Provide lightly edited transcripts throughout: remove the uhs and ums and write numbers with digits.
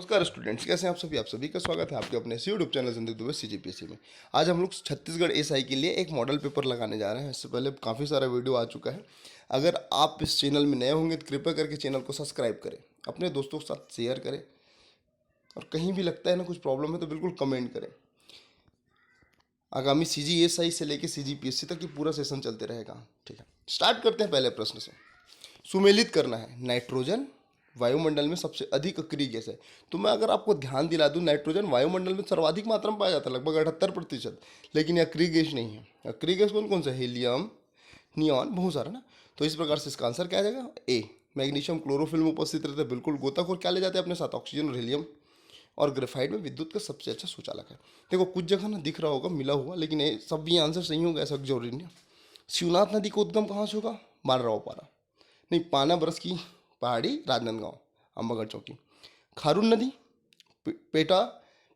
नमस्कार स्टूडेंट्स, कैसे हैं आप सभी का स्वागत है आपके अपने YouTube channel Sandeep Dubey CGPSC में। आज हम लोग छत्तीसगढ़ एसआई के लिए एक मॉडल पेपर लगाने जा रहे हैं। इससे पहले काफ़ी सारा वीडियो आ चुका है। अगर आप इस चैनल में नए होंगे तो कृपया करके चैनल को सब्सक्राइब करें, अपने दोस्तों के साथ शेयर करें, और कहीं भी लगता है ना कुछ प्रॉब्लम है तो बिल्कुल कमेंट करें। आगामी सीजीएसआई से लेकर सीजीपीएससी तक ये पूरा सेशन चलते रहेगा। ठीक है, स्टार्ट करते हैं पहले प्रश्न से। सुमेलित करना है, नाइट्रोजन वायुमंडल में सबसे अधिक अक्रिय गैस है। तो मैं अगर आपको ध्यान दिला दूं, नाइट्रोजन वायुमंडल में सर्वाधिक मात्रा में पाया जाता है, लगभग 78%। लेकिन ये अक्रिय गैस नहीं है। अक्रिय गैस कौन कौन सा? हीलियम, नियॉन, बहुत सारा ना। तो इस प्रकार से इसका आंसर क्या आ जाएगा? ए। मैग्नीशियम क्लोरोफिल में उपस्थित रहते हैं, बिल्कुल। गोताखोर क्या ले जाते हैं अपने साथ? ऑक्सीजन और हीलियम। और ग्रेफाइट में विद्युत का सबसे अच्छा सुचालक है। देखो कुछ जगह ना दिख रहा होगा मिला हुआ, लेकिन ये सब भी आंसर सही होगा ऐसा जरूरी नहीं। शिवनाथ नदी का उद्गम कहाँ से होगा? बालरावपारा नहीं, पाना बरस की पहाड़ी, राजनांदगांव, अंबागढ़ चौकी। खारून नदी पेटा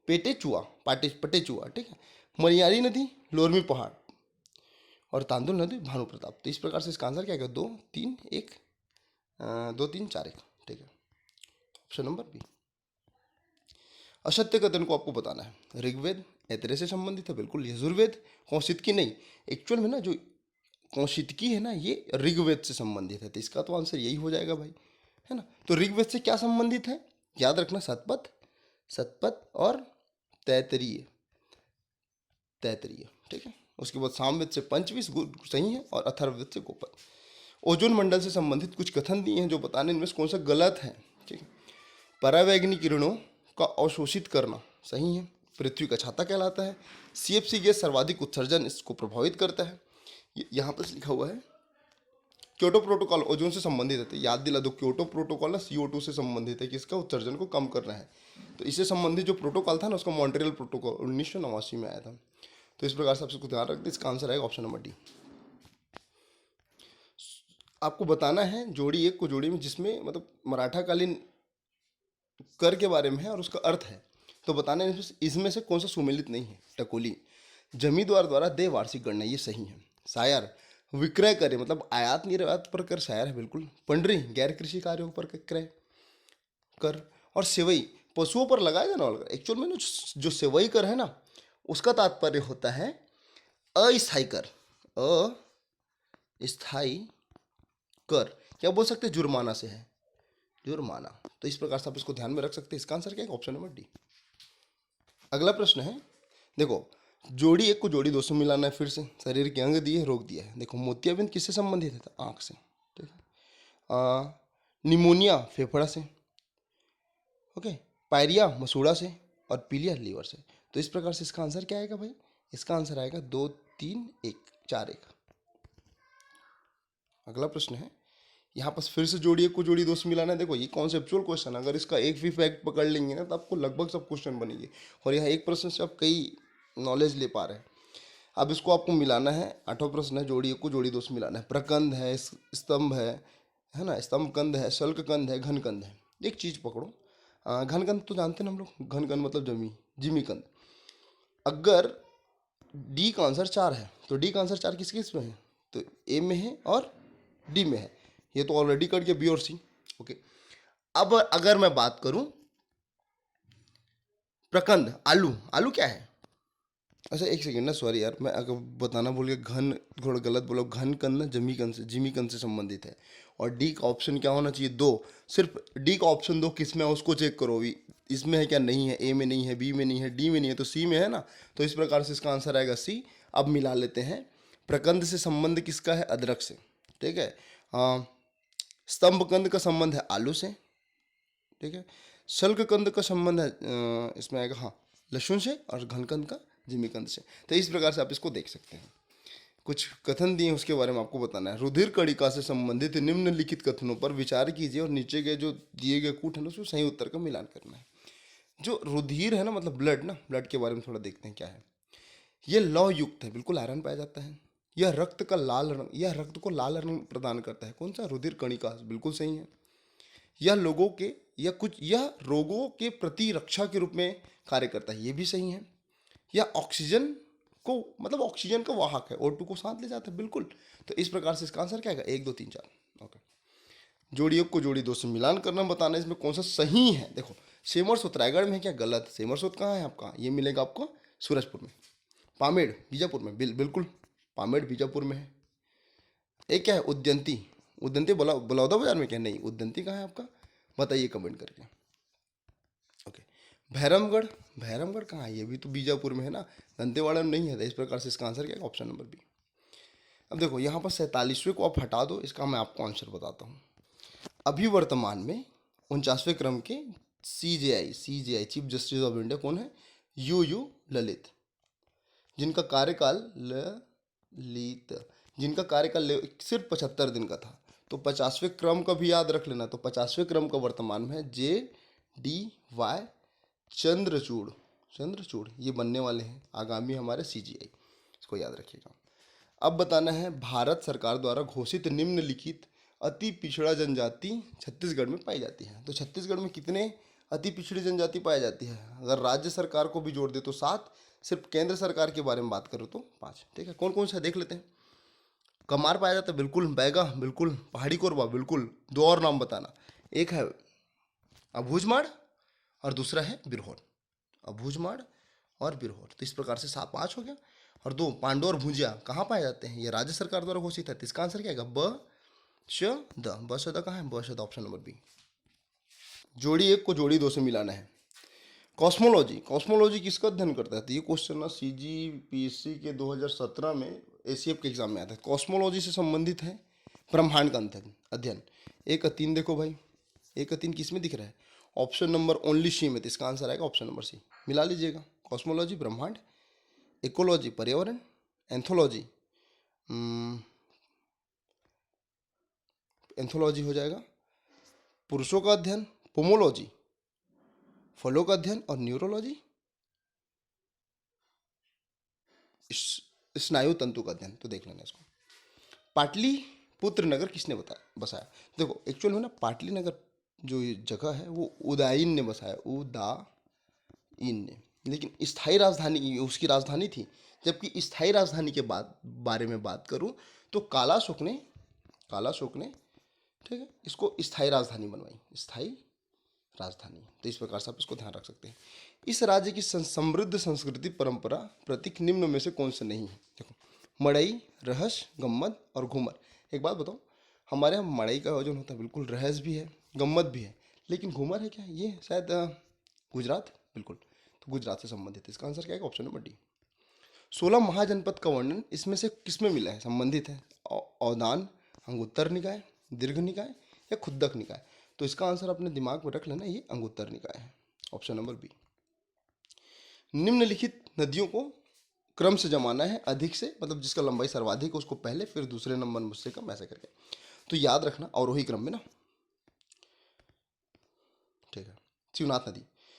पेटेचुआ पटेचुआ, ठीक है। मरियारी नदी लोरमी पहाड़, और तांदुल नदी भानु प्रताप। तो इस प्रकार से इसका आंसर क्या है? 2 3 1, 2 3 4 1, ठीक है। Option number B. असत्य कथन को आपको बताना है। ऋग्वेद ऐतरेय से संबंधित है, बिल्कुल। यजुर्वेद कौशितकी नहीं, एक्चुअल में ना जो कौशितकी है ना, ये ऋग्वेद से संबंधित है। तो इसका तो आंसर यही हो जाएगा भाई, है ना। तो ऋग्वेद से क्या संबंधित है? याद रखना, शतपथ, शतपथ और तैतरीय, तैतरीय, ठीक है। उसके बाद सामवेद से पंचविश सही है, और अथर्ववेद से गोपद। ओजोन मंडल से संबंधित कुछ कथन दिए हैं जो बताने इनमें से कौन सा गलत है, ठीक है। परावैंगनी किरणों का अवशोषित करना सही है, पृथ्वी का छाता कहलाता है। सीएफसी गैस सर्वाधिक उत्सर्जन इसको प्रभावित करता है। यहाँ पर लिखा हुआ है क्योटो प्रोटोकॉल ओजोन से संबंधित है। तो याद दिला दो, क्योटो प्रोटोकॉल ना CO2 से संबंधित है, किसका? उत्सर्जन को कम करना है। तो इससे संबंधित जो प्रोटोकॉल था ना, उसका मॉन्ट्रियल प्रोटोकॉल 1989 में आया था। तो इस प्रकार से आपको ध्यान रखते, इसका आंसर आएगा ऑप्शन नंबर डी। आपको बताना है जोड़ी एक को जोड़ी में जिसमें मतलब मराठा कालीन कर के बारे में है और उसका अर्थ है। तो बताना है इसमें से कौन सा सुमेलित नहीं है। टकोली जमींदार द्वारा दे वार्षिक गणना, ये सही है। शायर विक्रय करे, मतलब आयात निर्यात पर कर शायर है, बिल्कुल। पंडरी गैर कृषि कार्यों पर क्रय कर। और सेवई पशुओं पर लगाया जाने वाला कर। एक्चुअल में ना जो सेवई कर है ना, उसका तात्पर्य होता है अस्थायी कर। अस्थायी कर क्या बोल सकते हैं? जुर्माना से है, जुर्माना। तो इस प्रकार से आप इसको ध्यान में रख सकते हैं। इसका आंसर क्या है? Option number D. अगला प्रश्न है, देखो जोड़ी एक को जोड़ी दो से मिलाना है। फिर से शरीर के अंग दिए, रोग दिया है। देखो मोतियाबिंद किससे संबंधित है? तो आँख से, ठीक है। निमोनिया फेफड़ा से, ओके। पायरिया मसूड़ा से, और पीलिया लीवर से। तो इस प्रकार से इसका आंसर क्या आएगा भाई? इसका आंसर आएगा 2 3 1 4 1। अगला प्रश्न है, यहाँ पर फिर से जोड़ी एक को जोड़ी दो से मिलाना है। देखो ये कॉन्सेप्चुअल क्वेश्चन, अगर इसका एक भी फैक्ट पकड़ लेंगे ना तो आपको लगभग सब क्वेश्चन बनेंगे, और यहाँ एक प्रश्न से आप कई नॉलेज ले पा रहे हैं। अब इसको आपको मिलाना है। 8वां प्रश्न है, जोड़ी एक को जोड़ी दो से मिलाना है। प्रकंद है, स्तंभ है ना, स्तंभ कंद है, शल्क कंद है, घन कंद है। एक चीज पकड़ो, घन कंद तो जानते हैं हम लोग, घन कंद मतलब जिमी कंद। अगर डी का आंसर 4 है तो डी का आंसर 4 किस किस में है? तो ए में है और डी में है। ये तो ऑलरेडी कट गया, बी और सी, ओके। अब अगर मैं बात करूं प्रकंद, आलू, आलू क्या है? अच्छा एक सेकेंड ना, सॉरी यार, मैं अगर बताना भूल गया, घन थोड़ा गलत बोला। घन कंद ना जिमी कंद से संबंधित है। और डी का ऑप्शन क्या होना चाहिए? 2। सिर्फ डी का ऑप्शन 2 किस में है उसको चेक करो अभी, इसमें है क्या? नहीं है। ए में नहीं है, बी में नहीं है, डी में नहीं है, तो सी में है ना। तो इस प्रकार से इसका आंसर आएगा सी। अब मिला लेते हैं। प्रकंद से संबंध किसका है? अदरक से, ठीक है। स्तंभ कंद का संबंध है आलू से, ठीक है। शल्क कंद का संबंध है इसमें आएगा, हाँ, लहसुन से। और घनकंद का जिमीकंद से। तो इस प्रकार से आप इसको देख सकते हैं। कुछ कथन दिए उसके बारे में आपको बताना है। रुधिर कणिका से संबंधित निम्नलिखित कथनों पर विचार कीजिए, और नीचे के जो दिए गए कूट है ना, उसमें सही उत्तर का मिलान करना है। जो रुधिर है ना, मतलब ब्लड ना, ब्लड के बारे में थोड़ा देखते हैं क्या है। यह लौह युक्त है, बिल्कुल। आयरन पाया जाता है। यह रक्त का लाल रंग, यह रक्त को लाल रंग प्रदान करता है। कौन सा? रुधिर कणिका, बिल्कुल सही है। यह रोगों के प्रति रक्षा के रूप में कार्य करता है, ये भी सही है। यह ऑक्सीजन को, मतलब ऑक्सीजन का वाहक है, O2 को साथ ले जाता है, बिल्कुल। तो इस प्रकार से इसका आंसर क्या है? 1 2 3 4, ओके। जोड़ी एक को जोड़ी दो से मिलान करना बताना है इसमें कौन सा सही है। देखो सेमरसोत रायगढ़ में है क्या? गलत। सेमरसोत कहाँ है आपका? ये मिलेगा आपको सूरजपुर में। पामेड़ बीजापुर में, बिल्कुल पामेड़ बीजापुर में है। एक क्या है? उद्यंती। उद्यंती बलौदा बाजार में क्या? नहीं, उद्यंती कहाँ है आपका? बताइए कमेंट करके। ओके। भैरमगढ़, भैरमगढ़ कहाँ है? ये भी तो बीजापुर में है ना, दंतेवाड़ा में नहीं है। तो इस प्रकार से इसका आंसर क्या है? Option number B. अब देखो यहाँ पर 47वें को आप हटा दो, इसका मैं आपको आंसर बताता हूँ। अभी वर्तमान में 49वें क्रम के CJI chief justice of India कौन है? यू ललित, जिनका कार्यकाल ललित जिनका कार्यकाल सिर्फ 75 दिन का था। तो 50वें क्रम का भी याद रख लेना। तो 50वें क्रम का वर्तमान में है JDY चंद्रचूड़ ये बनने वाले हैं आगामी हमारे CGI, इसको याद रखिएगा। अब बताना है भारत सरकार द्वारा घोषित निम्नलिखित अति पिछड़ा जनजाति छत्तीसगढ़ में पाई जाती है। तो छत्तीसगढ़ में कितने अति पिछड़ी जनजाति पाई जाती है? अगर राज्य सरकार को भी जोड़ दे तो 7, सिर्फ केंद्र सरकार के बारे में बात करो तो 5। ठीक है, कौन कौन सा देख लेते हैं। कमार पाया जाता है, बिल्कुल। बैगा, बिल्कुल। पहाड़ी कोरबा, बिल्कुल। 2 और नाम बताना। एक है अबूझमाड़ और दूसरा है बिरहोर। अबूझमाड़ और बिरहोर। तो इस प्रकार से 5 हो गया। और 2 पांडु और भुजिया कहाँ पाए जाते हैं? ये राज्य सरकार द्वारा घोषित है। तो इसका आंसर क्या है? ब श द कहाँ है? ब श द, ऑप्शन नंबर बी। जोड़ी 1 को जोड़ी 2 से मिलाना है। कॉस्मोलॉजी किसका अध्ययन करता है? तो ये क्वेश्चन ना CGPSC के 2017 में ACF के एग्जाम में आता है। कॉस्मोलॉजी से संबंधित है ब्रह्मांड का अध्ययन। 1 का 3 देखो भाई, 1 का 3 किस में दिख रहा है? ऑप्शन नंबर ओनली सी में। तो इसका आंसर आएगा ऑप्शन नंबर सी। मिला लीजिएगा। कॉस्मोलॉजी ब्रह्मांड, इकोलॉजी पर्यावरण, एंथोलॉजी हो जाएगा पुरुषों का अध्ययन, पोमोलॉजी फलों का अध्ययन, और न्यूरोलॉजी स्नायु तंतु का अध्ययन। तो देख लेना इसको। पाटलिपुत्र नगर किसने बसाया? देखो एक्चुअल में ना पाटली नगर जो ये जगह है वो उदाइन ने बसाया, उदाइन ने। लेकिन स्थायी राजधानी उसकी राजधानी थी। जबकि स्थायी राजधानी के बारे में बात करूं तो कालाशोक ने ठीक है इसको स्थायी राजधानी बनवाई, स्थायी राजधानी। तो इस प्रकार से आप इसको ध्यान रख सकते हैं। इस राज्य की समृद्ध संस्कृति परंपरा प्रतीक निम्न में से कौन से नहीं है? देखो मड़ई, रहस, गम्मत और घूमर। एक बात बताओ, हमारे यहाँ मड़ई का आयोजन होता है, बिल्कुल। रहस भी है, गम्मत भी है, लेकिन घूमर है क्या? ये शायद गुजरात, बिल्कुल। तो गुजरात से संबंधित है। इसका आंसर क्या है? Option number D. 16 महाजनपद का वर्णन इसमें से किसमें मिला है? संबंधित है औदान, अंगुत्तर निकाय, दीर्घ निकाय या खुद्दक निकाय। तो इसका आंसर अपने दिमाग में रख लेना, ये अंगुत्तर निकाय है, ऑप्शन नंबर बी। निम्नलिखित नदियों को क्रम से जमाना है अधिक से, मतलब जिसका लंबाई सर्वाधिक है उसको पहले, फिर दूसरे नंबर मुझसे कम, ऐसे करके। तो याद रखना और वही क्रम में ना। ठीक है।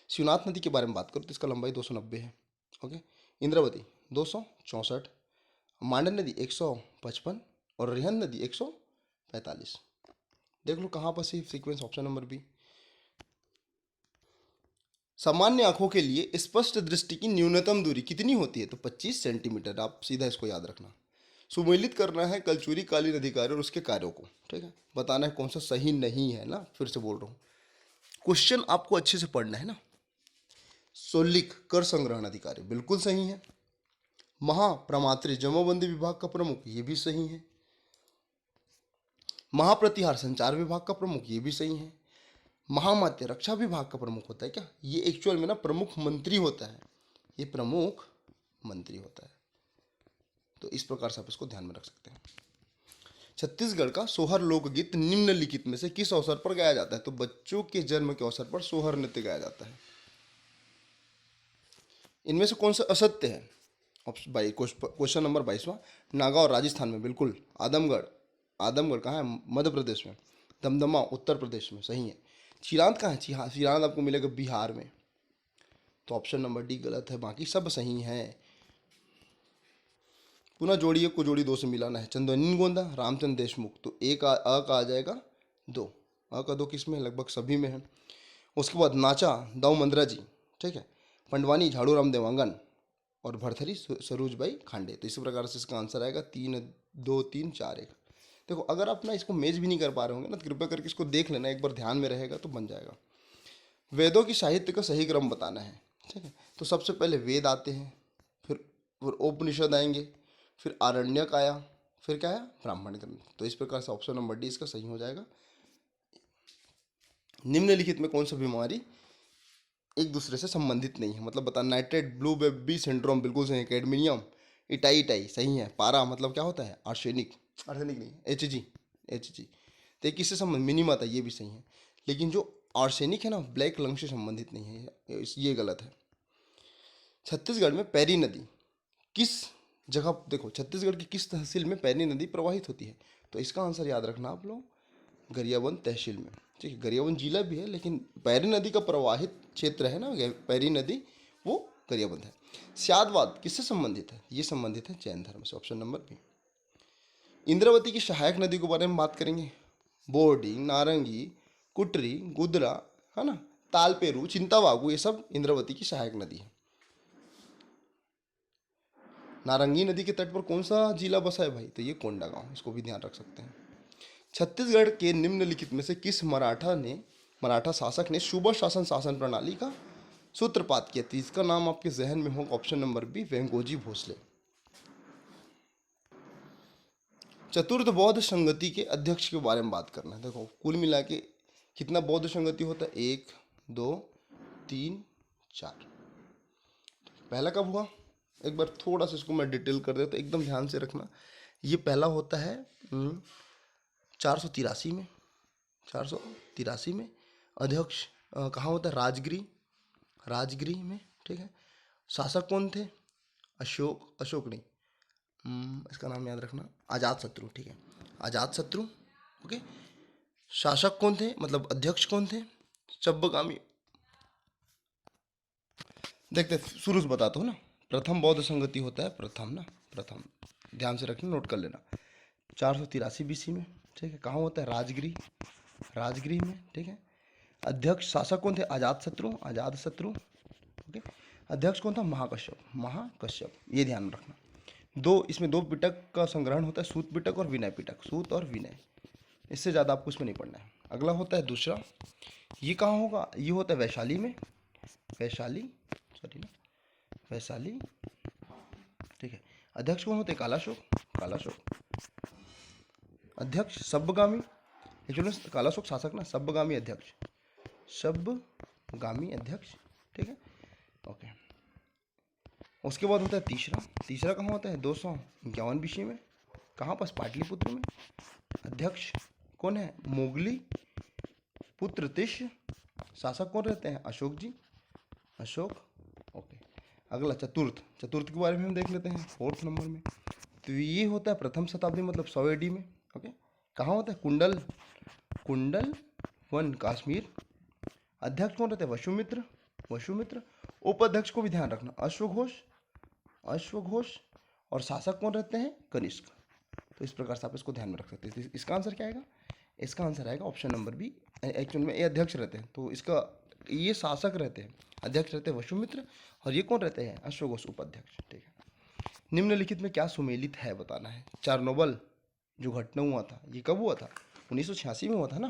शिवनाथ नदी के बारे में बात करो तो इसका लंबाई 290 है। ओके। इंद्रावती 264, मांडन नदी 155 और रिहन नदी 145। देख लो कहाँ पर C sequence, option number B. सामान्य आंखों के लिए स्पष्ट दृष्टि की न्यूनतम दूरी कितनी होती है? तो 25 सेंटीमीटर। आप सीधा इसको याद रखना। सुमेलित करना है कलचुरी कालीन अधिकारी और उसके कार्यों को। ठीक है, बताना है कौन सा सही नहीं है ना, फिर से बोल रहा हूँ। क्वेश्चन आपको अच्छे से पढ़ना है ना। सोलिक कर संग्रहण अधिकारी बिल्कुल सही है। महाप्रमात्री जमाबंदी विभाग का प्रमुख, ये भी सही है। महाप्रतिहार संचार विभाग का प्रमुख, ये भी सही है। महामात्य रक्षा विभाग का प्रमुख होता है क्या? ये एक्चुअल में ना प्रमुख मंत्री होता है, ये प्रमुख मंत्री होता है। तो इस प्रकार से आप इसको ध्यान में रख सकते हैं। छत्तीसगढ़ का सोहर लोकगीत निम्नलिखित में से किस अवसर पर गाया जाता है? तो बच्चों के जन्म के अवसर पर सोहर नृत्य गाया जाता है। इनमें से कौन सा असत्य है? Question number 22वां। नागा और राजस्थान में, बिल्कुल। आदमगढ़ कहाँ है? मध्य प्रदेश में। दमदमा उत्तर प्रदेश में, सही है। चिरांद कहाँ है? चिरांद आपको मिलेगा बिहार में। तो ऑप्शन नंबर डी गलत है, बाकी सब सही है। पुनः जोड़िए को जोड़ी 2 से मिलाना है। चंदनी गोंदा, रामचंद्र देशमुख। तो एक अ का आ जाएगा 2। अ का 2 किस में है? लगभग सभी में है। उसके बाद नाचा दाऊ मंदरा जी, ठीक है। पंडवानी झाड़ू राम देवांगन और भरथरी सरोजबाई खांडे। तो इसी प्रकार से इसका आंसर आएगा 3 2 3 4 1। देखो अगर आप ना इसको मैच भी नहीं कर पा रहे होंगे ना तो कृपया करके इसको देख लेना, एक बार ध्यान में रहेगा तो बन जाएगा। वेदों की साहित्य का सही क्रम बताना है। ठीक है, तो सबसे पहले वेद आते हैं, फिर उपनिषद आएंगे, फिर आरण्यक आया, फिर क्या आया, ब्राह्मण ग्रंथ। तो इस प्रकार से ऑप्शन नंबर डी इसका सही हो जाएगा। निम्नलिखित में कौन सा बीमारी एक दूसरे से संबंधित नहीं है, मतलब बता। नाइट्रेट ब्लू बेबी सिंड्रोम बिल्कुल सही है। कैडमिनियम इटाई इटाई सही है। पारा मतलब क्या होता है, आर्सेनिक, आर्सेनिक नहीं, एच जी। तो किससे संबंध, मिनीमा था, ये भी सही है। लेकिन जो आर्सेनिक है ना, ब्लैक लंग से संबंधित नहीं है, ये गलत है। छत्तीसगढ़ में पैरी नदी किस जगह, देखो छत्तीसगढ़ की किस तहसील में पैरी नदी प्रवाहित होती है? तो इसका आंसर याद रखना आप लोग, गरियाबंद तहसील में। ठीक है, गरियाबंद जिला भी है, लेकिन पैरी नदी का प्रवाहित क्षेत्र है ना, पैरी नदी, वो गरियाबंद है। स्यादवाद किससे संबंधित है? ये संबंधित है जैन धर्म से, ऑप्शन नंबर बी। इंद्रावती की सहायक नदी के बारे में बात करेंगे। बोर्डिंग, नारंगी, कुटरी, गुदरा, है ना, तालपेरू, चिंतावागू, ये सब इंद्रावती की सहायक नदी है। नारंगी नदी के तट पर कौन सा जिला बसा है भाई? तो ये कोंडागांव, इसको भी ध्यान रख सकते हैं। छत्तीसगढ़ के निम्नलिखित में से किस मराठा शासक ने सूबा शासन शासन प्रणाली का सूत्रपात किया? तो इसका नाम आपके जहन में होगा, ऑप्शन नंबर बी, वेंगोजी भोसले। चतुर्थ बौद्ध संगति के अध्यक्ष के बारे में बात करना है। देखो कुल मिला के कितना बौद्ध संगति होता है, 1 2 3 4। पहला कब हुआ, एक बार थोड़ा सा इसको मैं डिटेल कर देता, एकदम ध्यान से रखना। ये पहला होता है 483 में, 483 में। अध्यक्ष कहाँ होता है, राजगिरी में। ठीक है, शासक कौन थे? अशोक नहीं, इसका नाम याद रखना, अजातशत्रु। ठीक है, अजातशत्रु। ओके, शासक कौन थे, मतलब अध्यक्ष कौन थे? चब्बगामी। देखते शुरू से बताता हूँ ना। प्रथम बौद्ध संगति होता है, प्रथम ध्यान से रखना, नोट कर लेना। 483 BC में। ठीक है, कहाँ होता है, राजगिरी में। ठीक है, अध्यक्ष शासक कौन थे? अजातशत्रु। ओके, अध्यक्ष कौन था? महाकश्यप। ये ध्यान में रखना। इसमें दो पिटक का संग्रहण होता है, सूत पिटक और विनय पिटक, सूत और विनय। इससे ज़्यादा आपको इसमें नहीं पढ़ना है। अगला होता है दूसरा, ये कहाँ होगा? ये होता है वैशाली में, वैशाली। ठीक है, अध्यक्ष कौन होते हैं? कालाशोक। अध्यक्ष सब्बगामी, एक्चुअली कालाशोक शासक ना, सब्बगामी अध्यक्ष। ठीक है, ओके। उसके बाद होता है तीसरा कहाँ होता है? 251 BC में। कहाँ पास? पाटलिपुत्र में। अध्यक्ष कौन है? मोगली पुत्र तिष्य। शासक कौन रहते हैं? अशोक। ओके, अगला चतुर्थ के बारे में हम देख लेते हैं 4th नंबर में। तो ये होता है प्रथम शताब्दी, मतलब 100 AD में। ओके, कहाँ होता है? कुंडल वन, कश्मीर। अध्यक्ष कौन रहते हैं? वसुमित्र। उपाध्यक्ष को भी ध्यान रखना, अश्वघोष। और शासक कौन रहते हैं? कनिष्क। तो इस प्रकार से आप इसको ध्यान में रख सकते हैं। इसका आंसर क्या आएगा? इसका आंसर आएगा ऑप्शन नंबर बी। एक्चुअल में ये अध्यक्ष रहते हैं, तो इसका ये शासक रहते हैं, अध्यक्ष रहते हैं वसुमित्र, और ये कौन रहते हैं? अश्वघोष, उपाध्यक्ष। ठीक है, निम्नलिखित में क्या सुमेलित है बताना है। चारनोबल जो घटना हुआ था, ये कब हुआ था? 1986 में हुआ था ना,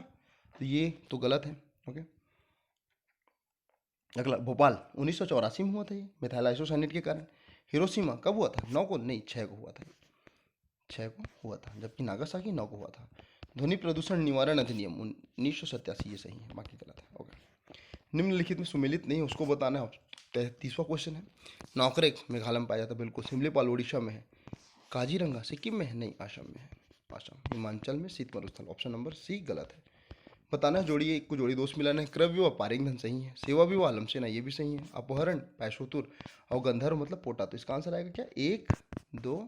तो ये तो गलत है। ओके, अगला भोपाल 1984 में हुआ था, ये मिथाइल आइसोसाइनेट के कारण। हिरोशिमा कब हुआ था? 9 को नहीं, 6 को हुआ था, 6 को हुआ था, जबकि नागासाकी 9 को हुआ था। ध्वनि प्रदूषण निवारण अधिनियम 1987, ये सही है, बाकी गलत है। ओके, निम्नलिखित में सुमेलित नहीं है, उसको बताना है। 33वां क्वेश्चन है। नौकरेक मेघालय में पाया जाता है, बिल्कुल। सिमलीपाल उड़ीसा में है। काजीरंगा सिक्किम में है, नहीं, असम में है। असम, हिमाचल में शीत मरुस्थल, ऑप्शन नंबर सी गलत है। बताना है जोड़ी एक को जोड़ी दोस्त मिलाना है। क्रय विवाह पारिंगधन सही है। सेवा विवाह लमसेना, ये भी सही है। अपहरण पैशोतुर, और गंधर्व मतलब पोटा। तो इसका आंसर आएगा क्या? 1 2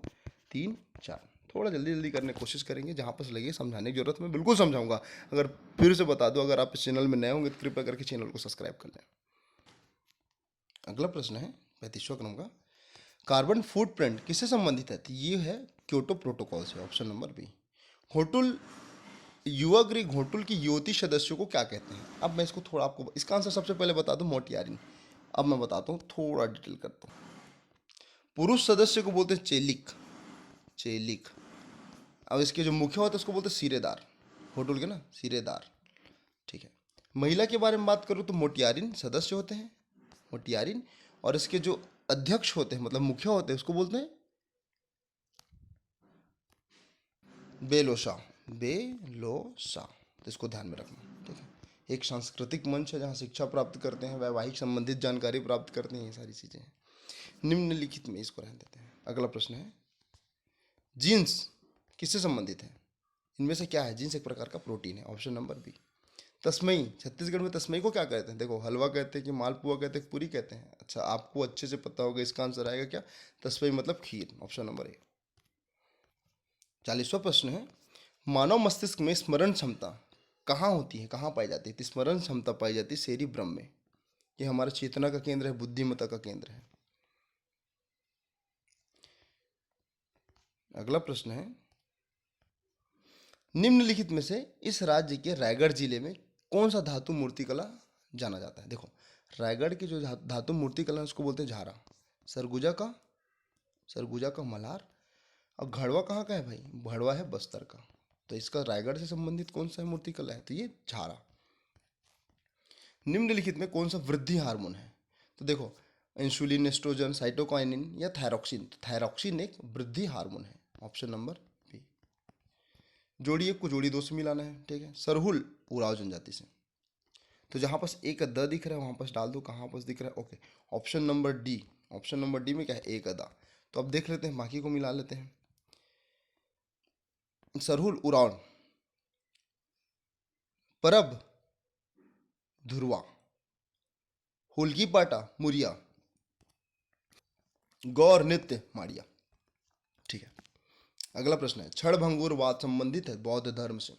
3 4। थोड़ा जल्दी करने की कोशिश करेंगे, जहाँ पर लगे समझाने की जरूरत मैं बिल्कुल समझाऊंगा। अगर फिर से बता दो, अगर आप इस चैनल में नए होंगे तो कृपया करके चैनल को सब्सक्राइब कर लें। अगला प्रश्न है 35वां क्रम का। कार्बन फुटप्रिंट किससे संबंधित है? तो ये है क्योटो प्रोटोकॉल से, ऑप्शन नंबर बी। घोटुल युवा गृह घोटुल की युवती सदस्यों को क्या कहते हैं? अब मैं इसको थोड़ा आपको इसका आंसर सबसे पहले बता दूं, मोटियारिन। अब मैं बताता हूँ, थोड़ा डिटेल करता हूँ। पुरुष सदस्य को बोलते हैं चेलिक। अब इसके जो मुखिया होते हैं उसको बोलते हैं सिरेदार, घोटुल के ना, सिरेदार। ठीक है, महिला के बारे में बात करूँ तो मोटियारिन सदस्य होते हैं, मोटियारिन, और इसके जो अध्यक्ष होते हैं मतलब मुखिया होते हैं उसको बोलते हैं बेलोसा, बेलोसा। तो इसको ध्यान में रखना, ठीक है। एक सांस्कृतिक मंच है जहाँ शिक्षा प्राप्त करते हैं, वैवाहिक संबंधित जानकारी प्राप्त करते हैं, ये सारी चीज़ें हैं। निम्नलिखित में इसको रहने देते हैं। अगला प्रश्न है, जीन्स किससे संबंधित है? इनमें से क्या है? जीन्स एक प्रकार का प्रोटीन है, ऑप्शन नंबर बी। तस्मई, छत्तीसगढ़ में तस्मई को क्या कहते हैं? देखो, हलवा कहते हैं कि मालपुआ कहते हैं, पूरी कहते हैं। अच्छा, आपको अच्छे से पता होगा, इसका आंसर आएगा क्या? तस्मई मतलब खीर, ऑप्शन नंबर ए। 40वां प्रश्न है, मानव मस्तिष्क में स्मरण क्षमता कहाँ होती है, कहाँ पाई जाती है? तो स्मरण क्षमता पाई जाती है सेरिब्रम में। ये हमारा चेतना का केंद्र है, बुद्धिमत्ता का केंद्र है। अगला प्रश्न है, निम्नलिखित में से इस राज्य के रायगढ़ जिले में कौन सा धातु मूर्तिकला जाना जाता है? देखो, रायगढ़ की जो धातु मूर्तिकला है उसको बोलते हैं झारा। सरगुजा का मल्हार। और घड़वा कहाँ का है भाई? घड़वा है बस्तर का। तो इसका रायगढ़ से संबंधित कौन सा मूर्तिकला है? तो ये झारा। निम्नलिखित में कौन सा वृद्धि हार्मोन है? तो देखो, इंसुलिन, एस्ट्रोजन, साइटोकाइनिन या थायरॉक्सिन। तो थायरॉक्सिन एक वृद्धि हार्मोन है, ऑप्शन नंबर बी। जोड़ी एक को जोड़ी दो से मिलाना है, ठीक है। सरहुल उराव जनजाति से। तो जहाँ पास एक द दिख रहा है वहाँ पास डाल दो, कहाँ पास दिख रहा है? Okay, option number D. Option number D में क्या है? एक अदा। तो अब देख लेते हैं, बाकी को मिला लेते हैं। सरहुल उराव, परब धुरवा, हुलकी पाटा मुरिया, गौर नृत्य माड़िया, ठीक है। अगला प्रश्न है, क्षणभंगुरवाद संबंधित है बौद्ध धर्म से।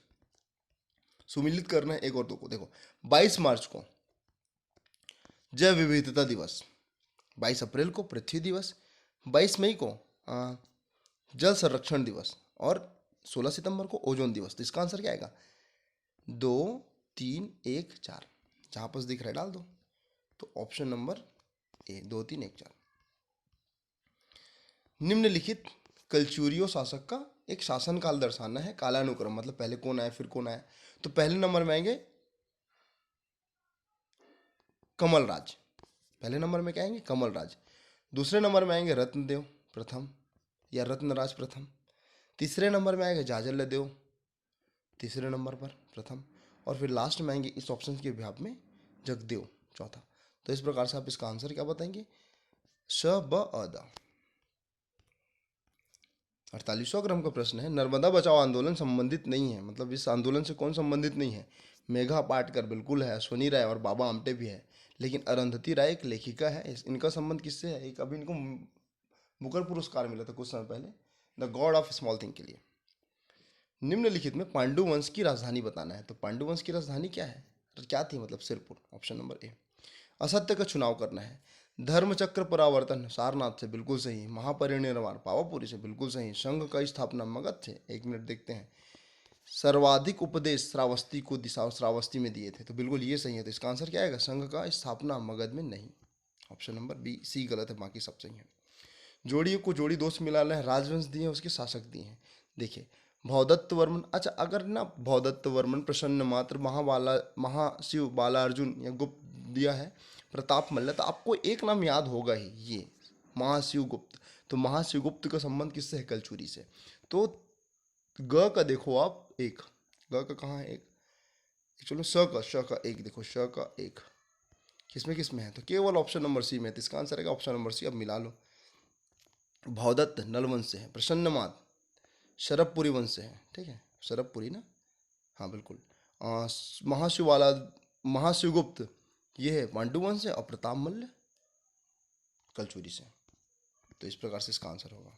सुमिलित करना है एक और दो को। देखो, 22 मार्च को जैव विविधता दिवस, 22 अप्रैल को पृथ्वी दिवस, 22 मई को जल संरक्षण दिवस, और 16 सितंबर को ओजोन दिवस। तो इसका आंसर क्या आएगा? 2, 3, 1, 4। जहाँ पास दिख रहा है डाल दो। तो ऑप्शन नंबर ए, 2, 3, 1, 4। निम्नलिखित कलचुरियो शासक का एक शासनकाल दर्शाना है, कालानुक्रम, मतलब पहले कौन आया फिर कौन आया। तो पहले नंबर में आएंगे कमलराज। पहले नंबर में क्या आएंगे? कमलराज। दूसरे नंबर में आएंगे रत्नदेव प्रथम या रत्नराज प्रथम। तीसरे नंबर में आएगा जाजल्य देव, तीसरे नंबर पर प्रथम। और फिर लास्ट में आएंगे इस ऑप्शन के विभाग में जगदेव चौथा। तो इस प्रकार से आप इसका आंसर क्या बताएंगे? श ब अ द। 48वां क्रम का प्रश्न है, नर्मदा बचाओ आंदोलन संबंधित नहीं है, मतलब इस आंदोलन से कौन संबंधित नहीं है? मेघा पाटकर बिल्कुल है, अश्वनी राय और बाबा आमटे भी है, लेकिन अरुंधति राय एक लेखिका है। इनका संबंध किससे है? एक अभी इनको बुकर पुरस्कार मिला था कुछ समय पहले, the God of small thing के लिए। निम्नलिखित में पांडु वंश की राजधानी बताना है। तो पांडु वंश की राजधानी क्या है? तो क्या थी? मतलब सिरपुर, ऑप्शन नंबर ए। असत्य का चुनाव करना है। धर्मचक्र परावर्तन सारनाथ से बिल्कुल सही, महापरिनिर्वाण पावापुरी से बिल्कुल सही, संघ का स्थापना मगध से, 1 मिनट देखते हैं, सर्वाधिक उपदेश श्रावस्ती को दिशा श्रावस्ती में दिए थे, तो बिल्कुल ये सही है। तो इसका आंसर क्या आएगा? संघ का स्थापना मगध में नहीं, ऑप्शन नंबर बी। सी गलत है, बाकी सब सही है। जोड़ी को जोड़ी दोस्त मिलाना है, राजवंश दिए हैं, उसके शासक दिए हैं। देखिए, भौदत्त वर्मन, अच्छा अगर ना भौदत्त वर्मन, प्रसन्न मात्र, महाशिव बालार्जुन या गुप्त दिया है, प्रताप मल्ल, तो आपको एक नाम याद होगा ही, ये महाशिव गुप्त। तो महाशिव गुप्त का संबंध किससे है? कलचुरी से। तो ग का देखो आप एक, ग का कहाँ है? एक, चलो श का एक देखो, श का एक किसमें किसमें है? तो केवल ऑप्शन नंबर सी में। तो इसका आंसर है ऑप्शन नंबर सी। अब मिला लो। भौदत्त नलवंश से है, प्रसन्नमात शरभपुरी वंश से है, ठीक है, शरभपुरी ना, हाँ बिल्कुल। महाशिवाला महाशिवगुप्त ये है पांडु वंश से, और प्रताप मल्ल कलचुरी से। तो इस प्रकार से इसका आंसर होगा।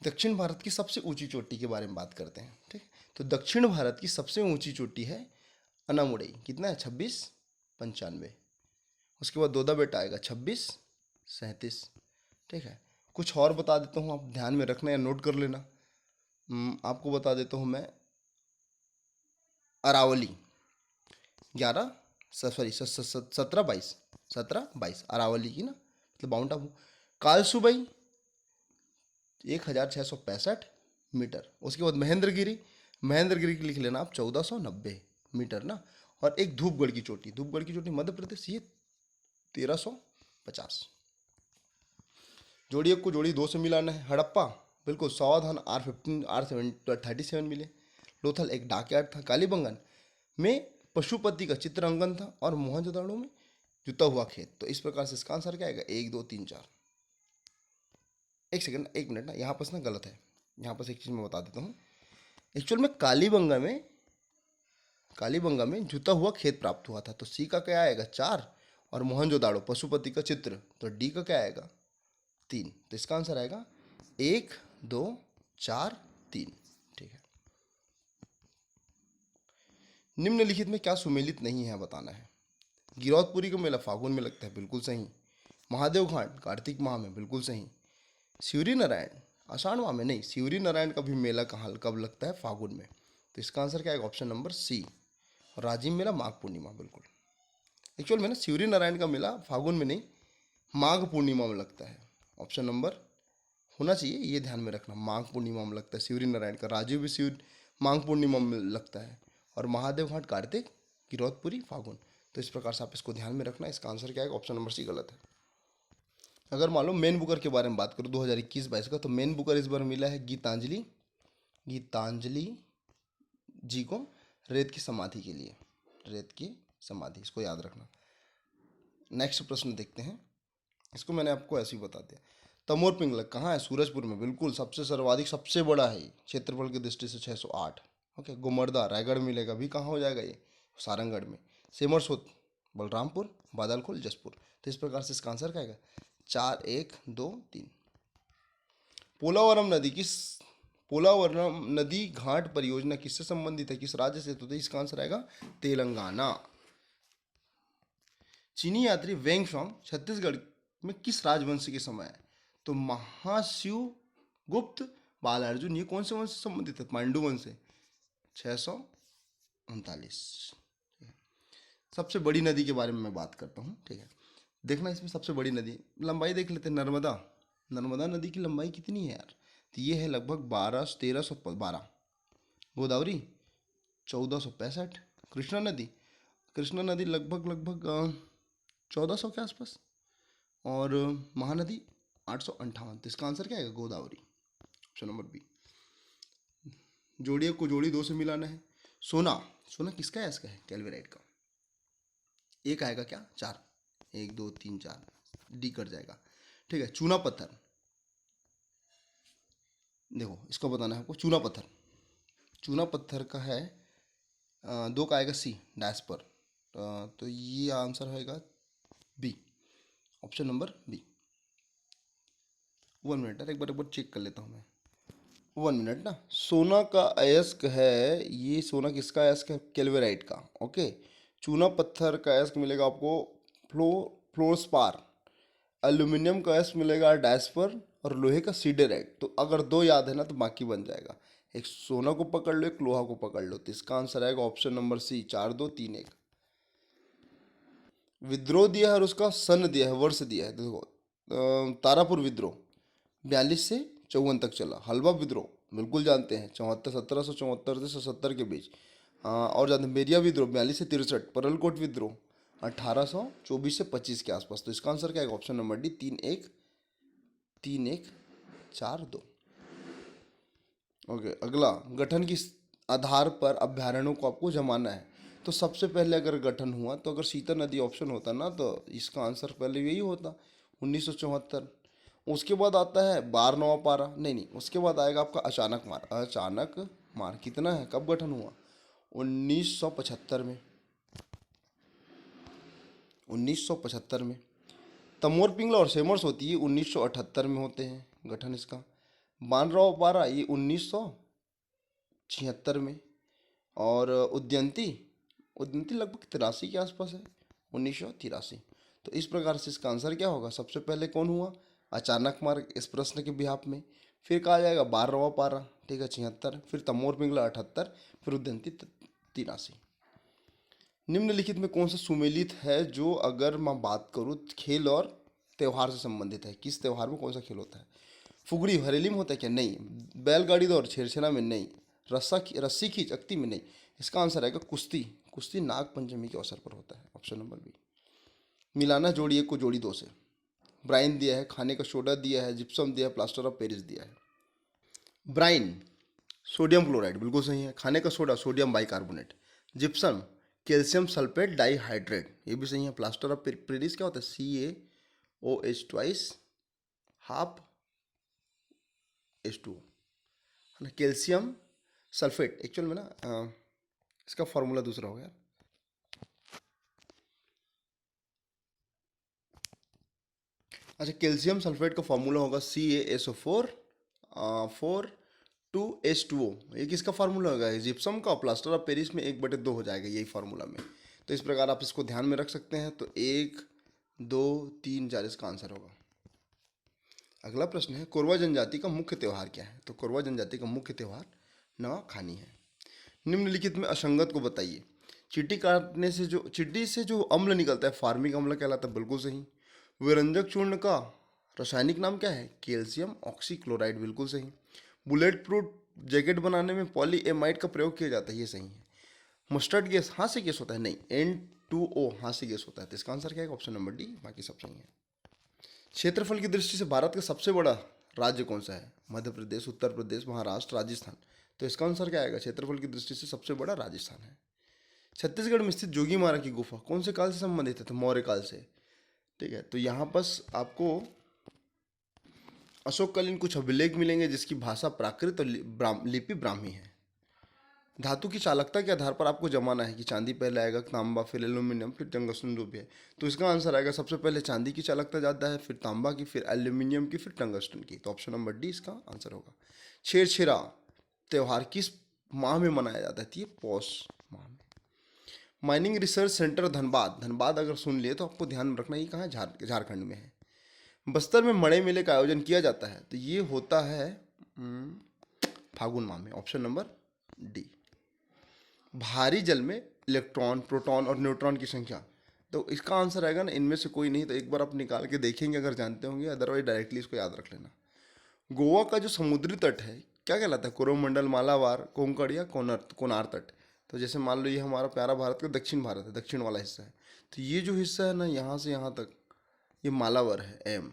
दक्षिण भारत की सबसे ऊंची चोटी के बारे में बात करते हैं, ठीक। तो दक्षिण भारत की सबसे ऊंची चोटी है अनामुड़ई। कितना है? 2695। उसके बाद दोदा बेटा आएगा 2637, ठीक है। कुछ और बता देता हूँ, आप ध्यान में रखना या नोट कर लेना। आपको बता देता हूँ मैं, अरावली 11 सॉरी 1722 अरावली की ना, मतलब माउंट आबू। कालसुबई 1665 मीटर। उसके बाद महेंद्रगिरी, महेंद्रगिरी की लिख लेना आप 1490 मीटर ना। और एक धूपगढ़ की चोटी। धूपगढ़ की चोटी मध्य प्रदेश, ये 1350। जोड़ी 1 को जोड़ी 2 से मिलाना है। हड़प्पा बिल्कुल, सावधान R15 R37 मिले। लोथल एक डाकयार्ड था। कालीबंगन में पशुपति का चित्र अंकन था और मोहनजोदड़ो में जुता हुआ खेत। तो इस प्रकार से इसका आंसर क्या आएगा? 1 2 3 4। एक सेकंड, 1 मिनट ना, यहाँ पर ना गलत है। यहाँ पर एक चीज़ मैं बता देता हूँ। एक्चुअल में कालीबंगा में जुता हुआ खेत प्राप्त हुआ था। तो सी का क्या आएगा? 4। और मोहनजोदाड़ो पशुपति का चित्र, तो डी का क्या आएगा? 3। तो इसका आंसर आएगा 1 2 4 3। ठीक है। निम्नलिखित में क्या सुमेलित नहीं है बताना है। गिरौदपुरी का मेला फागुन में लगता है, बिल्कुल सही। महादेव घाट कार्तिक माह में, बिल्कुल सही। शिवरी नारायण आषाढ़ माह में नहीं, शिवरी नारायण का भी मेला कहाँ कब लगता है? फागुन में। तो इसका आंसर क्या आएगा? Option number C. और राजिम मेला माघ पूर्णिमा, बिल्कुल। एक्चुअल में ना शिवरी नारायण का मेला फागुन में नहीं, माघ पूर्णिमा में लगता है। ऑप्शन नंबर होना चाहिए, ये ध्यान में रखना। माघ पूर्णिमा में लगता है शिवरी नारायण का। राजीव भी शिव माघ पूर्णिमा में लगता है। और महादेव घाट कार्तिक, गिरौदपुरी फागुन। तो इस प्रकार से आप इसको ध्यान में रखना। इसका आंसर क्या है? ऑप्शन नंबर सी गलत है। अगर मान लो मेन बुकर के बारे में बात करूँ 2021-22 का, तो मेन बुकर इस बार मिला है गीतांजलि जी को रेत की समाधि के लिए। रेत की समाधि, इसको याद रखना। नेक्स्ट प्रश्न देखते हैं। इसको मैंने आपको ऐसे ही बता दिया। तमोर पिंगलक कहाँ है? सूरजपुर में, बिल्कुल। सबसे सर्वाधिक सबसे बड़ा है क्षेत्रफल की दृष्टि से, 608। ओके। गोमर्दा रायगढ़ मिलेगा भी, कहाँ हो जाएगा ये? सारंगढ़ में। सेमरसोत बलरामपुर, बादलखोल जसपुर। तो इस प्रकार से इसका आंसर क्या आएगा? 4 1 2 3। पोलावरम नदी घाट परियोजना किससे संबंधित है? किस राज्य से? तो इसका आंसर आएगा तेलंगाना। चीनी यात्री वेंग शॉन्ग छत्तीसगढ़ में किस राजवंश के समय है? तो महाशिव गुप्त, बाल अर्जुन, ये कौन से वंश से संबंधित है? पांडु वंश से। 639। सबसे बड़ी नदी के बारे में मैं बात करता हूँ। ठीक है, देखना इसमें सबसे बड़ी नदी लंबाई देख लेते हैं। नर्मदा नदी की लंबाई कितनी है यार? तो ये है लगभग 1312। गोदावरी 1465। कृष्णा नदी लगभग 1400 के आसपास। और महानदी 858। तो इसका आंसर क्या है? Godavari, option number B. जोड़ियों को जोड़ी 2 से मिलाना है। सोना किसका है? इसका है कैल्वेराइट का। एक आएगा क्या? 4। 1 2 3 4, डी कट जाएगा। ठीक है। चूना पत्थर, देखो इसको बताना है आपको। चूना पत्थर का है 2 का आएगा सी, डैस्पर। तो ये आंसर होगा B, option number B. 1 minute, एक बार चेक कर लेता हूँ मैं। 1 मिनट ना। सोना का अयस्क है ये। सोना किसका अयस्क है? कैल्वेराइट का। ओके। चूना पत्थर का अयस्क मिलेगा आपको फ्लोरस्पार। एल्यूमिनियम का अयस्क मिलेगा डैस्पर। और लोहे का सीडेराइट। तो अगर 2 याद है ना तो बाकी बन जाएगा। एक सोना को पकड़ लो, एक लोहा को पकड़ लो। तो इसका आंसर आएगा ऑप्शन नंबर सी, 4 2 3 1। विद्रोह दिया है और उसका सन दिया है, वर्ष दिया है। देखो तारापुर विद्रोह 42 से 54 तक चला। हलवा विद्रोह बिल्कुल जानते हैं, 1774 से 70 के बीच। और जानते हैं बेरिया विद्रोह 42 से 63। परलकोट विद्रोह 1824 से 25 के आसपास। तो इसका आंसर क्या है? Option number D, 3 1 4 2। ओके। अगला, गठन किस आधार पर अभ्यारण्यों को आपको जमाना है? तो सबसे पहले अगर गठन हुआ तो अगर सीता नदी ऑप्शन होता ना तो इसका आंसर पहले यही होता, 1974। उसके बाद आता है बारहवा पारा, नहीं, उसके बाद आएगा आपका अचानक मार कितना है? कब गठन हुआ? 1975 में। 1975 में। तमोर पिंगला और सेमर्स होती है 1978 में होते हैं गठन इसका। बानराव पारा ये 1976 में। और उद्यंती लगभग 83 के आसपास है, 1983। तो इस प्रकार से इसका आंसर क्या होगा? सबसे पहले कौन हुआ? अचानक मार्ग, इस प्रश्न के बिहाफ में। फिर कहा जाएगा बारहवा पारा, ठीक है, 76। फिर तमोर पिंगला 78। फिर उद्यंती 83। निम्नलिखित में कौन सा सुमेलित है जो अगर मैं बात करूँ खेल और त्यौहार से संबंधित है? किस त्यौहार में कौन सा खेल होता है? फुगड़ी हरेली में होता है क्या? नहीं। बैलगाड़ी दौड़ छेरछेरा में नहीं। रस्सी खींच अक्ति में नहीं। इसका आंसर आएगा कुश्ती। कुश्ती नाग पंचमी के अवसर पर होता है, ऑप्शन नंबर बी। मिलाना जोड़ी 1 को जोड़ी 2 से। ब्राइन दिया है, खाने का सोडा दिया है, जिप्सम दिया है, प्लास्टर ऑफ पेरिस दिया है। ब्राइन सोडियम क्लोराइड बिल्कुल सही है। खाने का soda sodium bicarbonate. Gypsum calcium sulphate dihydrate, ये भी सही है। प्लास्टर ऑफ पेरिस क्या होता है? CaOH ट्वाइस हाफ H2O, है ना। कैल्शियम सल्फेट एक्चुअल में ना इसका फॉर्मूला दूसरा हो गया। अच्छा, कैल्शियम सल्फेट का फॉर्मूला होगा CaSO4 4 2H2O। ये किसका फार्मूला होगा? जिप्सम का। प्लास्टर ऑफ पेरिस में 1/2 हो जाएगा यही फार्मूला में। तो इस प्रकार आप इसको ध्यान में रख सकते हैं। तो 1 2 3 4 इसका आंसर होगा। अगला प्रश्न है, कोरवा जनजाति का मुख्य त्यौहार क्या है? तो कोरवा जनजाति का मुख्य त्यौहार नवाखानी है। निम्नलिखित में असंगत को बताइए। चींटी से जो अम्ल निकलता है फार्मिक अम्ल कहलाता है, बिल्कुल सही। विरंजक चूर्ण का रासायनिक नाम क्या है? कैल्शियम ऑक्सीक्लोराइड, बिल्कुल सही। बुलेट प्रूफ जैकेट बनाने में पॉलीएमाइड का प्रयोग किया जाता है, ये सही है। मस्टर्ड गैस हास्य गैस होता है? नहीं, N2O हास्य गैस होता है। तो इसका आंसर क्या है? ऑप्शन नंबर डी, बाकी सब सही है। क्षेत्रफल की दृष्टि से भारत का सबसे बड़ा राज्य कौन सा है? मध्य प्रदेश, उत्तर प्रदेश, महाराष्ट्र, राजस्थान। तो इसका आंसर क्या आएगा? क्षेत्रफल की दृष्टि से सबसे बड़ा राजस्थान है। छत्तीसगढ़ में स्थित जोगीमारा की गुफा कौन से काल से संबंधित है? तो मौर्य काल से। ठीक है, तो यहाँ बस आपको अशोककालीन कुछ अभिलेख मिलेंगे जिसकी भाषा प्राकृत और लिपि ब्राह्मी है। धातु की चालकता के आधार पर आपको जमाना है कि चांदी पहले आएगा, तांबा, फिर एल्यूमिनियम, फिर टंगस्टन जो भी है। तो इसका आंसर आएगा सबसे पहले चांदी की चालकता ज़्यादा है, फिर तांबा की, फिर एल्यूमिनियम की, फिर टंगस्टन की। तो ऑप्शन नंबर डी इसका आंसर होगा। छेरछेरा त्यौहार किस माह में मनाया जाता है? तो ये पौष माह में। Mining research centre Dhanbad, Dhanbad अगर सुन लिए तो आपको ध्यान में रखना, ये कहाँ है? झारखंड में है। बस्तर में मड़ई मेले का आयोजन किया जाता है, तो ये होता है फागुन माह में, ऑप्शन नंबर डी। भारी जल में इलेक्ट्रॉन, प्रोटॉन और न्यूट्रॉन की संख्या, तो इसका आंसर आएगा ना इनमें से कोई नहीं। तो एक बार आप निकाल के देखेंगे अगर जानते होंगे, अदरवाइज डायरेक्टली इसको याद रख लेना। गोवा का जो समुद्री तट है क्या कहलाता है? कोरोमंडल, मालाबार, कोंकण या कोनार तट। तो जैसे मान लो ये हमारा प्यारा भारत का दक्षिण भारत है, दक्षिण वाला हिस्सा है। तो ये जो हिस्सा है ना, यहाँ से यहाँ तक ये मालाबार है एम,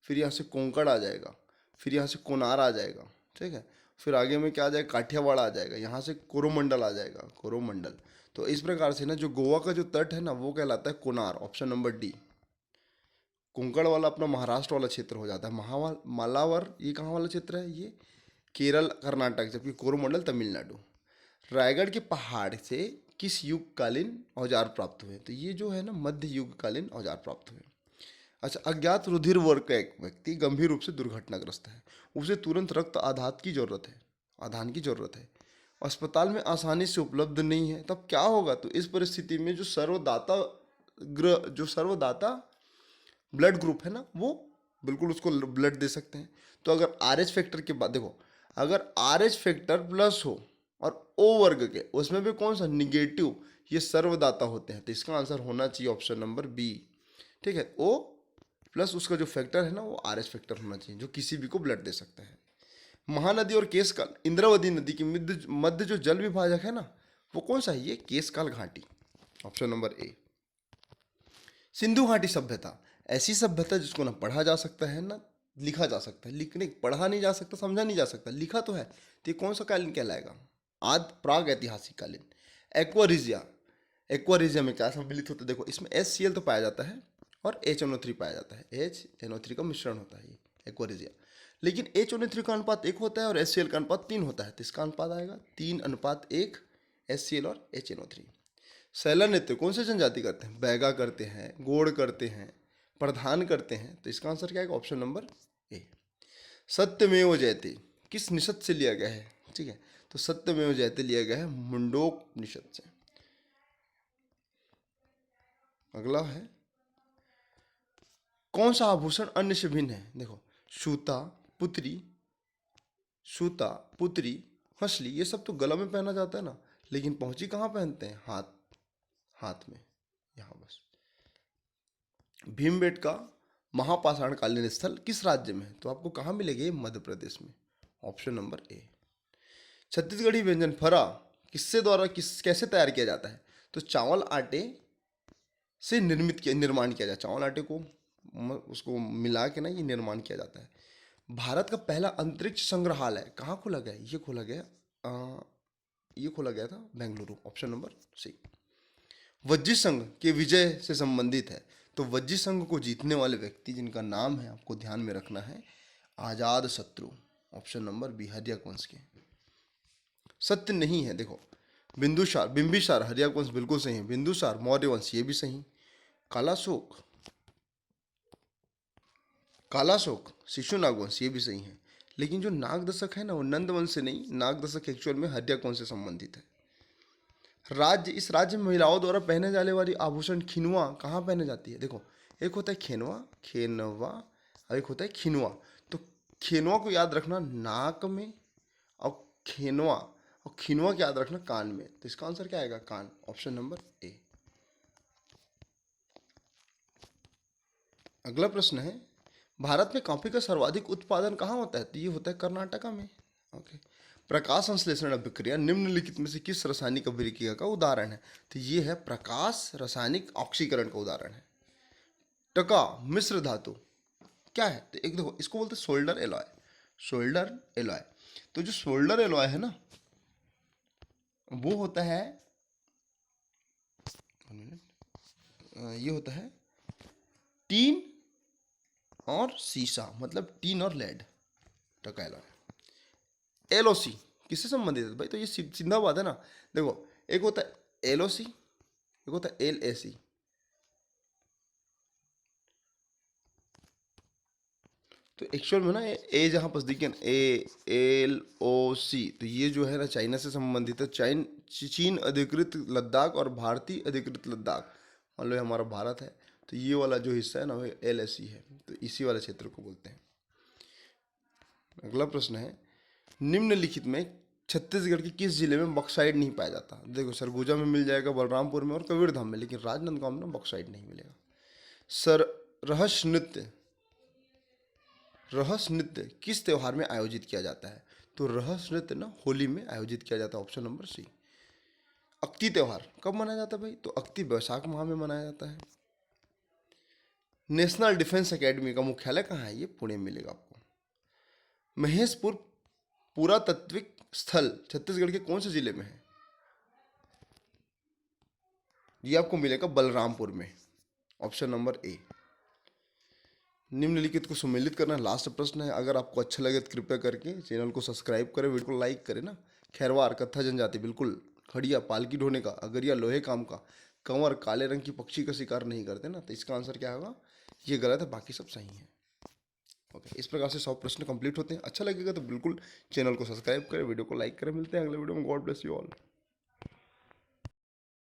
फिर यहाँ से कोंकण आ जाएगा, फिर यहाँ से कोनार आ जाएगा, ठीक है। फिर आगे में क्या आ जाएगा? काठियावाड़ आ जाएगा, यहाँ से कोरोमंडल आ जाएगा, कोरोमंडल। तो इस प्रकार से ना जो गोवा का जो तट है ना वो कहलाता है Konar, option number D. Konkan वाला अपना महाराष्ट्र वाला क्षेत्र हो जाता है। मालावर ये कहाँ वाला क्षेत्र है? ये केरल कर्नाटक, जबकि कोरोमंडल तमिलनाडु। रायगढ़ के पहाड़ से किस युगकालीन औजार प्राप्त हुए? तो ये जो है ना मध्य युगकालीन औजार प्राप्त हुए। अच्छा, अज्ञात रुधिर वर्ग का एक व्यक्ति गंभीर रूप से दुर्घटनाग्रस्त है, उसे तुरंत रक्त आधात की जरूरत है, आधान की जरूरत है, अस्पताल में आसानी से उपलब्ध नहीं है, तब क्या होगा? तो इस परिस्थिति में जो सर्वदाता ब्लड ग्रुप है ना, वो बिल्कुल उसको ब्लड दे सकते हैं। तो अगर RH फैक्टर के बाद देखो, अगर RH फैक्टर प्लस हो और O वर्ग के उसमें भी कौन सा? निगेटिव, ये सर्वदाता होते हैं। तो इसका आंसर होना चाहिए ऑप्शन नंबर बी, ठीक है। O प्लस उसका जो फैक्टर है ना वो RH फैक्टर होना चाहिए, जो किसी भी को ब्लड दे सकता है। महानदी और केशकाल, इंद्रावती नदी के मध्य जो जल विभाजक है ना वो कौन सा है? ये केशकाल घाटी, ऑप्शन नंबर ए। सिंधु घाटी सभ्यता ऐसी सभ्यता जिसको ना पढ़ा जा सकता है ना लिखा जा सकता है। लिखने पढ़ा नहीं जा सकता, समझा नहीं जा सकता, लिखा तो है। तो ये कौन सा कालीन कहलाएगा? आद प्राग ऐतिहासिक कालीन। एक्वारिजिया, एक्वारिजिया में क्या सम्मिलित होता है? देखो इसमें HCl तो पाया जाता है और HNO3 पाया जाता है, HNO3 का मिश्रण होता है ये एक्वारिजिया। लेकिन HNO3 का अनुपात 1 होता है और HCl का अनुपात 3 होता है। तो इसका अनुपात आएगा 3:1 HCl और HNO3। सैला नृत्य कौन से जनजाति करते हैं? बैगा करते हैं, गोड़ करते हैं, प्रधान करते हैं। तो इसका आंसर क्या आएगा? Option number A. सत्यमेव जयते किस निषद से लिया गया है? ठीक है, तो सत्यमेव जयते लिया गया है मुंडोक निषद से। अगला है, कौन सा आभूषण अन्य से भिन्न है? देखो सूता, पुतरी, हंसली, ये सब तो गला में पहना जाता है ना, लेकिन पहुंची कहाँ पहनते हैं? हाथ में, यहाँ बस। भीमबेटका महापाषाणकालीन स्थल किस राज्य में है? तो आपको कहाँ मिलेगी? मध्य प्रदेश में, ऑप्शन नंबर ए। छत्तीसगढ़ी व्यंजन फरा कैसे तैयार किया जाता है? तो चावल आटे से निर्माण किया जाए, चावल आटे को उसको मिला के ना ये निर्माण किया जाता है। भारत का पहला अंतरिक्ष संग्रहालय कहाँ खोला गया? ये खोला गया था Bengaluru, option number C. Vajji Sangh के विजय से संबंधित है, तो वज्जी संघ को जीतने वाले व्यक्ति जिनका नाम है आपको ध्यान में रखना है आजाद शत्रु, ऑप्शन नंबर बी, हर्यक वंश के। सत्य नहीं है, देखो बिंबिसार हर्यक वंश बिल्कुल सही है, बिंदुसार मौर्य वंश ये भी सही, कालाशोक शिशुनाग वंश ये भी सही है। लेकिन जो नागदशक है ना वो नंद वंश से नहीं, नागदशक एक्चुअल में हर्यक वंश से संबंधित है। इस राज्य में महिलाओं द्वारा पहने जाने वाली आभूषण खिनवा कहाँ पहने जाती है? देखो, एक होता है खेनवा और एक होता है खिनवा। तो खेनवा को याद रखना नाक में, और खिनवा को याद रखना कान में। तो इसका आंसर क्या आएगा? कान, ऑप्शन नंबर ए। अगला प्रश्न है, भारत में कॉफी का सर्वाधिक उत्पादन कहाँ होता है? तो ये होता है कर्नाटका में। ओके। प्रकाश संश्लेषण अभिक्रिया निम्नलिखित में से किस रासायनिक अभिक्रिया का उदाहरण है? तो ये है प्रकाश रासायनिक ऑक्सीकरण का उदाहरण है। टका मिश्र धातु क्या है? तो एक देखो, इसको बोलते हैं सोल्डर एलॉय। तो जो सोल्डर एलॉय है ना वो होता है, ये होता है टीन और सीसा, मतलब टीन और लेड, टका एलॉय। एलओसी किससे संबंधित है भाई? तो ये सीधा बात है ना। देखो, एक होता है एलओसी, एक होता है एलएसी। तो एक्चुअल में ना ए जहाँ पास देखिए ALOC, तो ये जो है ना चाइना से संबंधित है। चीन अधिकृत लद्दाख और भारतीय अधिकृत लद्दाख, मान लो ये हमारा भारत है, तो ये वाला जो हिस्सा है ना वो LAC है, तो इसी वाले क्षेत्र को बोलते हैं। अगला प्रश्न है, निम्नलिखित में छत्तीसगढ़ के किस जिले में बॉक्साइट नहीं पाया जाता? देखो, सरगुजा में मिल जाएगा, बलरामपुर में और कबीरधाम में, लेकिन राजनांदगांव में बॉक्साइट नहीं मिलेगा। रहस्य नृत्य किस त्योहार में आयोजित किया जाता है? तो रहस्य नृत्य ना होली में आयोजित किया जाता है, ऑप्शन नंबर सी। अक्ति त्योहार कब मनाया जाता है भाई? तो अक्ति वैशाख माह में मनाया जाता है। नेशनल डिफेंस एकेडमी का मुख्यालय कहाँ है? ये पुणे में मिलेगा आपको। महेशपुर पुरातत्विक स्थल छत्तीसगढ़ के कौन से जिले में है? ये आपको मिलेगा बलरामपुर में, ऑप्शन नंबर ए। निम्नलिखित को सम्मिलित करना लास्ट प्रश्न है। अगर आपको अच्छा लगे तो कृपया करके चैनल को सब्सक्राइब करें, वीडियो को लाइक करें ना। खैरवार कत्था जनजाति बिल्कुल, खड़िया पालकी ढोने का, अगरिया लोहे काम का, कंवर काले रंग की पक्षी का शिकार नहीं करते ना। तो इसका आंसर क्या होगा? ये गलत है, बाकी सब सही है। ओके, इस प्रकार से 100 प्रश्न कंप्लीट होते हैं। अच्छा लगेगा तो बिल्कुल चैनल को सब्सक्राइब करें, वीडियो को लाइक करें। मिलते हैं अगले वीडियो में। God bless you all.